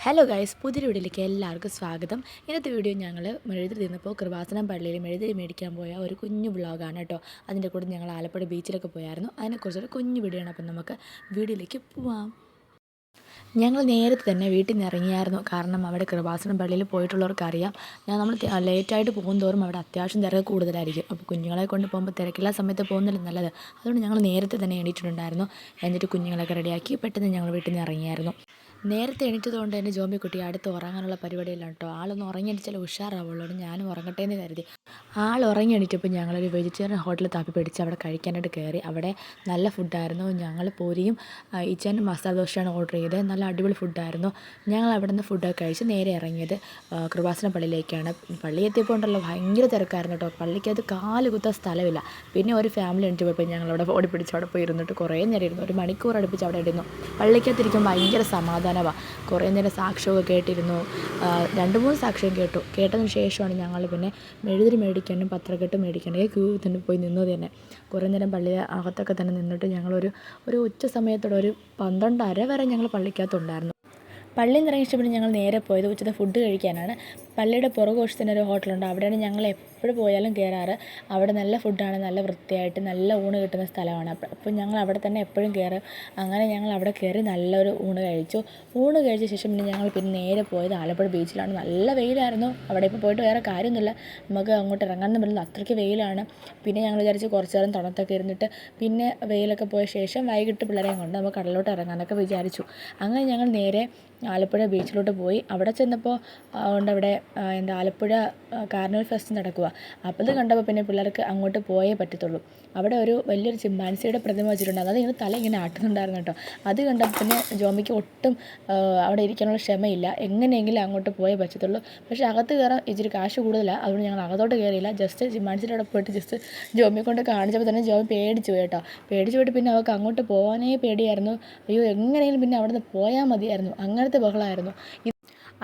Hello guys, പുതിയൊരു വീഡിയോയിലേക്ക് എല്ലാവർക്കും സ്വാഗതം. ഇന്നത്തെ വീഡിയോ ഞങ്ങൾ മെഴുതിരി തിന്നപ്പോൾ കൃപാസനം പള്ളിയിൽ മെഴുതിരി മേടിക്കാൻ പോയ ഒരു കുഞ്ഞു വ്ളോഗാണ് കേട്ടോ. അതിൻ്റെ കൂടെ ഞങ്ങൾ ആലപ്പുഴ ബീച്ചിലൊക്കെ പോയായിരുന്നു. അതിനെക്കുറിച്ചൊരു കുഞ്ഞു വീഡിയോ ആണ്. അപ്പം നമുക്ക് വീഡിയോയിലേക്ക് പോവാം. ഞങ്ങൾ നേരത്തെ തന്നെ വീട്ടിൽ നിന്ന് ഇറങ്ങിയായിരുന്നു. കാരണം അവിടെ കൃപാസനം പള്ളിയിൽ പോയിട്ടുള്ളവർക്കറിയാം, നമ്മൾ ലേറ്റായിട്ട് പോകുന്തോറും അവിടെ അത്യാവശ്യം തിരക്ക് കൂടുതലായിരിക്കും. അപ്പോൾ കുഞ്ഞുങ്ങളെ കൊണ്ട് പോകുമ്പോൾ തിരക്കില്ലാ സമയത്ത് പോകുന്നില്ല നല്ലത്. അതുകൊണ്ട് ഞങ്ങൾ നേരത്തെ തന്നെ എണീറ്റിട്ടുണ്ടായിരുന്നു. എന്നിട്ട് കുഞ്ഞുങ്ങളൊക്കെ റെഡിയാക്കി പെട്ടെന്ന് ഞങ്ങൾ വീട്ടിൽ നിന്ന് ഇറങ്ങിയായിരുന്നു. നേരത്തെ എണീറ്റതുകൊണ്ട് തന്നെ ജോമിക്കുട്ടി അടുത്ത് ഉറങ്ങാനുള്ള പരിപാടിയിലാണ് കേട്ടോ. ആളൊന്ന് ഉറങ്ങി എണീച്ചാൽ ഉഷാറാവുള്ളൂ. ഞാനും ഉറങ്ങട്ടെ എന്ന് കരുതി. ആൾ ഉറങ്ങി എണീറ്റപ്പോൾ ഞങ്ങളൊരു വെജിറ്റേറിയൻ ഹോട്ടലിൽ തപ്പി പിടിച്ച് അവിടെ കഴിക്കാനായിട്ട് കയറി. അവിടെ നല്ല ഫുഡായിരുന്നു. ഞങ്ങൾ പൂരിയും ഇച്ചാനും മസാല ദോശയാണ് ഓർഡർ ചെയ്തത്. നല്ല അടിപൊളി ഫുഡായിരുന്നു. ഞങ്ങൾ അവിടെ നിന്ന് ഫുഡൊക്കെ കഴിച്ച് നേരെ ഇറങ്ങിയത് കൃപാസന പള്ളിയിലേക്കാണ്. പള്ളി എത്തിയപ്പോൾ ഉണ്ടല്ലോ ഭയങ്കര തിരക്കായിരുന്നു കേട്ടോ. പള്ളിക്കകത്ത് കാല് കുത്താൻ സ്ഥലമില്ല. പിന്നെ ഒരു ഫാമിലി എണീറ്റ് പോയപ്പോൾ ഞങ്ങളവിടെ ഓടി പിടിച്ച് അവിടെ പോയി ഇരുന്നിട്ട് കുറേ നേരം ഇരുന്നു. ഒരു മണിക്കൂർ അടുപ്പിച്ച് അവിടെ ഇരുന്നു. പള്ളിക്കകത്തിരിക്കുമ്പോൾ ഭയങ്കര സമാധാനമാണ്. കുറേ നേരം സാക്ഷ്യമൊക്കെ കേട്ടിരുന്നു. 2-3 സാക്ഷ്യം കേട്ടതിന് ശേഷമാണ് ഞങ്ങൾ പിന്നെ മെഴുതിരി മേടിക്കാനും പത്രക്കെട്ട് മേടിക്കാനൊക്കെ ക്യൂ തന്നെ പോയി നിന്നത് തന്നെ. കുറേ നേരം പള്ളി അകത്തൊക്കെ തന്നെ നിന്നിട്ട് ഞങ്ങളൊരു ഉച്ച സമയത്തോടെ ഒരു 12:30 വരെ ഞങ്ങൾ പള്ളിക്കകത്തുണ്ടായിരുന്നു. പള്ളിയിൽ നിന്ന് ഇറങ്ങിയപ്പോൾ ഞങ്ങൾ നേരെ പോയത് ഉച്ചത്തെ ഫുഡ് കഴിക്കാനാണ്. പള്ളിയുടെ പുറകുവശത്തിന് ഒരു ഹോട്ടലുണ്ട്. അവിടെയാണ് ഞങ്ങൾ എപ്പോഴും പോയാലും കയറാറ്. അവിടെ നല്ല ഫുഡാണ്, നല്ല വൃത്തിയായിട്ട് നല്ല ഊണ് കിട്ടുന്ന സ്ഥലമാണ്. അപ്പോൾ ഞങ്ങൾ അവിടെ തന്നെ എപ്പോഴും കയറും. അങ്ങനെ ഞങ്ങൾ അവിടെ കയറി നല്ലൊരു ഊണ് കഴിച്ചു. ഊണ് കഴിച്ച ശേഷം ഞങ്ങൾ നേരെ പോയത് ആലപ്പുഴ ബീച്ചിലാണ്. നല്ല വെയിലായിരുന്നു. അവിടെ ഇപ്പോൾ പോയിട്ട് വേറെ കാര്യമൊന്നുമില്ല, നമുക്ക് അങ്ങോട്ട് ഇറങ്ങാനൊന്നും പറ്റില്ല, അത്രയ്ക്ക് വെയിലാണ്. പിന്നെ ഞങ്ങൾ വിചാരിച്ച് കുറച്ച് നേരം തണുത്തൊക്കെ ഇരുന്നിട്ട് പിന്നെ വെയിലൊക്കെ പോയ ശേഷം വൈകിട്ട് പിള്ളേരെയും കൊണ്ട് നമുക്ക് കടലിലോട്ട് ഇറങ്ങാനൊക്കെ വിചാരിച്ചു. അങ്ങനെ ഞങ്ങൾ നേരെ ആലപ്പുഴ ബീച്ചിലോട്ട് പോയി. അവിടെ ചെന്നപ്പോൾ അവിടെ ആലപ്പുഴ കാർണിവൽ ഫെസ്റ്റ് നടക്കുക. അപ്പോൾ അത് കണ്ടപ്പോൾ പിന്നെ പിള്ളേർക്ക് അങ്ങോട്ട് പോയേ പറ്റത്തുള്ളൂ. അവിടെ ഒരു വലിയൊരു ചിമ്പാൻസിയുടെ പ്രതിമ വെച്ചിട്ടുണ്ടായിരുന്നു. അതിങ്ങനെ തല ഇങ്ങനെ ആട്ടുന്നുണ്ടായിരുന്നു കേട്ടോ. അത് കണ്ടപ്പോൾ പിന്നെ ജോമിക്ക് ഒട്ടും അവിടെ ഇരിക്കാനുള്ള ക്ഷമയില്ല. എങ്ങനെയെങ്കിലും അങ്ങോട്ട് പോയേ പറ്റത്തുള്ളൂ. പക്ഷേ അകത്ത് കയറാൻ ഇച്ചിരി കാശ് കൂടുതലാണ്. അതുകൊണ്ട് ഞങ്ങൾ അകത്തോട്ട് കയറിയില്ല. ജസ്റ്റ് ചിമ്പാൻസിയുടെ അവിടെ പോയിട്ട് ജസ്റ്റ് ജോമിയെ കൊണ്ട് കാണിച്ചപ്പോൾ തന്നെ ജോമി പേടിച്ചു പോയി കേട്ടോ. പേടിച്ചു പോയിട്ട് പിന്നെ അവൾക്ക് അങ്ങോട്ട് പോകാനേ പേടിയായിരുന്നു. അയ്യോ, എങ്ങനെയെങ്കിലും പിന്നെ അവിടെ നിന്ന് പോയാൽ മതിയായിരുന്നു, അങ്ങനത്തെ ബഹളമായിരുന്നു.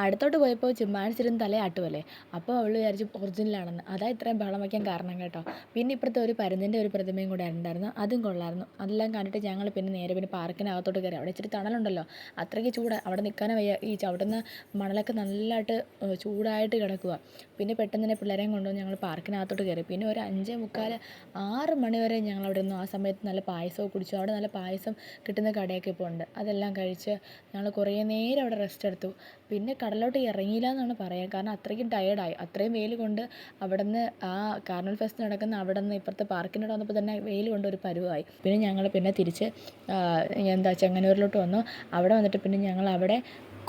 അടുത്തോട്ട് പോയപ്പോൾ ചിമ്മാൻസിരുന്ന് തലയാട്ടുമല്ലേ. അപ്പോൾ അവൾ വിചാരിച്ചു ഒറിജിനലാണെന്ന്. അതാ ഇത്രയും ബഹളം വയ്ക്കാൻ കാരണം കേട്ടോ. പിന്നെ ഇപ്പുറത്തെ ഒരു പരുന്തിൻ്റെ ഒരു പ്രതിമയും കൂടെ ഉണ്ടായിരുന്നു. അതും കൊള്ളായിരുന്നു. അതെല്ലാം കണ്ടിട്ട് ഞങ്ങൾ പിന്നെ നേരെ പാർക്കിനകത്തോട്ട് കയറി. അവിടെ ഇച്ചിരി തണലുണ്ടല്ലോ, അത്രയ്ക്ക് ചൂട്, അവിടെ നിൽക്കാനേ വയ്യ. ഈ ചവിട്ടുന്ന മണലൊക്കെ നല്ലതായിട്ട് ചൂടായിട്ട് കിടക്കുക. പിന്നെ പെട്ടെന്ന് തന്നെ പിള്ളേരെയും കൊണ്ടുവന്ന് ഞങ്ങൾ പാർക്കിനകത്തോട്ട് കയറി. പിന്നെ ഒരു 5:45, 6 മണി വരെ ഞങ്ങൾ അവിടെ ഇരുന്നു. ആ സമയത്ത് നല്ല പായസമൊക്കെ കുടിച്ചു. അവിടെ നല്ല പായസം കിട്ടുന്ന കടയൊക്കെ ഇപ്പോൾ ഉണ്ട്. അതെല്ലാം കഴിച്ച് ഞങ്ങൾ കുറേ നേരം അവിടെ റെസ്റ്റ് എടുത്തു. പിന്നെ കടലോട്ട് ഇറങ്ങിയില്ല എന്നാണ് പറയുക. കാരണം അത്രയ്ക്കും ടയേർഡായി. അത്രയും വെയിൽ കൊണ്ട് അവിടെ നിന്ന് ആ കാർണിവൽ ഫെസ്റ്റ് നടക്കുന്ന അവിടെ നിന്ന് ഇപ്പുറത്തെ പാർക്കിനോട് വന്നപ്പോൾ തന്നെ വെയിൽ കൊണ്ട് ഒരു പരുവായി. പിന്നെ ഞങ്ങൾ പിന്നെ തിരിച്ച് ചെങ്ങന്നൂരിലോട്ട് വന്നു. അവിടെ വന്നിട്ട് പിന്നെ ഞങ്ങൾ അവിടെ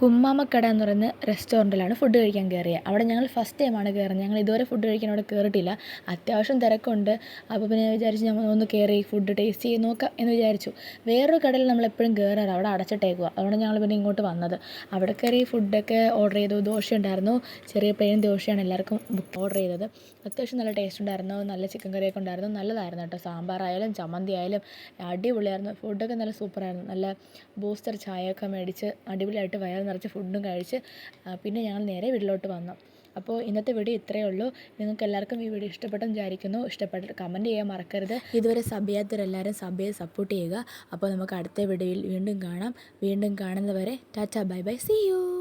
കുമ്മാമക്കട എന്ന് പറയുന്ന റെസ്റ്റോറൻറ്റിലാണ് ഫുഡ് കഴിക്കാൻ കയറിയത്. അവിടെ ഞങ്ങൾ ഫസ്റ്റ് ടൈമാണ് കയറുന്നത്. ഞങ്ങൾ ഇതുവരെ ഫുഡ് കഴിക്കാൻ അവിടെ കയറിയിട്ടില്ല. അത്യാവശ്യം തിരക്കുണ്ട്. അപ്പോൾ പിന്നെ വിചാരിച്ചു ഞങ്ങൾ ഒന്ന് കയറി ഫുഡ് ടേസ്റ്റ് ചെയ്ത് നോക്കാം എന്ന് വിചാരിച്ചു. വേറൊരു കടയിൽ നമ്മളെപ്പോഴും കയറാറ്, അവിടെ അടച്ചിട്ടേക്കുക. അതുകൊണ്ട് ഞങ്ങൾ പിന്നെ ഇങ്ങോട്ട് വന്നത്. അവിടെ കയറി ഫുഡൊക്കെ ഓർഡർ ചെയ്തു. ദോശ ഉണ്ടായിരുന്നു, ചെറിയ പ്ലെയിൻ ദോശയാണ് എല്ലാവർക്കും ഓർഡർ ചെയ്തത്. അത്യാവശ്യം നല്ല ടേസ്റ്റ് ഉണ്ടായിരുന്നു. നല്ല ചിക്കൻ കറിയൊക്കെ ഉണ്ടായിരുന്നു. നല്ലതായിരുന്നു കേട്ടോ. സാമ്പാറായാലും ചമ്മന്തി ആയാലും അടിപൊളിയായിരുന്നു. ഫുഡൊക്കെ നല്ല സൂപ്പറായിരുന്നു. നല്ല ബൂസ്റ്റർ ചായയൊക്കെ മേടിച്ച് അടിപൊളിയായിട്ട് വയറ് നിറച്ച് ഫുഡും കഴിച്ച് പിന്നെ ഞങ്ങൾ നേരെ വീട്ടിലോട്ട് വന്നു. അപ്പോൾ ഇന്നത്തെ വീഡിയോ ഇത്രയേ ഉള്ളൂ. നിങ്ങൾക്ക് എല്ലാവർക്കും ഈ വീഡിയോ ഇഷ്ടപ്പെട്ടെന്ന് വിചാരിക്കുന്നു. ഇഷ്ടപ്പെട്ടിട്ട് കമൻറ്റ് ചെയ്യാൻ മറക്കരുത്. ഇതുവരെ സബ് ചെയ്യാത്തവരെല്ലാവരും സബ് ചെയ്ത് സപ്പോർട്ട് ചെയ്യുക. അപ്പോൾ നമുക്ക് അടുത്ത വീഡിയോയിൽ വീണ്ടും കാണാം. വീണ്ടും കാണുന്നവരെ tata bye bye, see U.